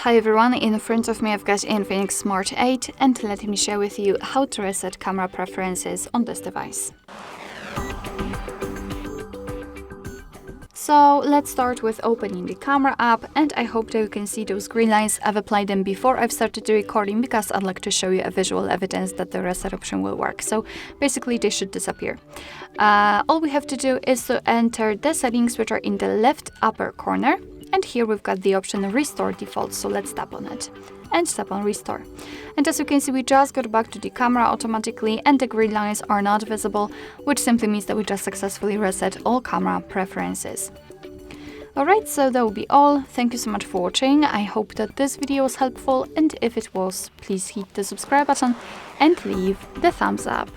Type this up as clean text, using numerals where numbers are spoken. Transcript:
Hi everyone, in front of me I've got Infinix SMART 8 and let me share with you how to reset camera preferences on this device. So let's start with opening the camera app, and I hope that you can see those green lines. I've applied them before I've started the recording because I'd like to show you a visual evidence that the reset option will work. So basically they should disappear. All we have to do is to enter the settings which are in the left upper corner, and here we've got the option Restore Default, so let's tap on it and tap on Restore. And as you can see, we just got back to the camera automatically and the green lines are not visible, which simply means that we just successfully reset all camera preferences. Alright, so that will be all. Thank you so much for watching. I hope that this video was helpful, and if it was, please hit the subscribe button and leave the thumbs up.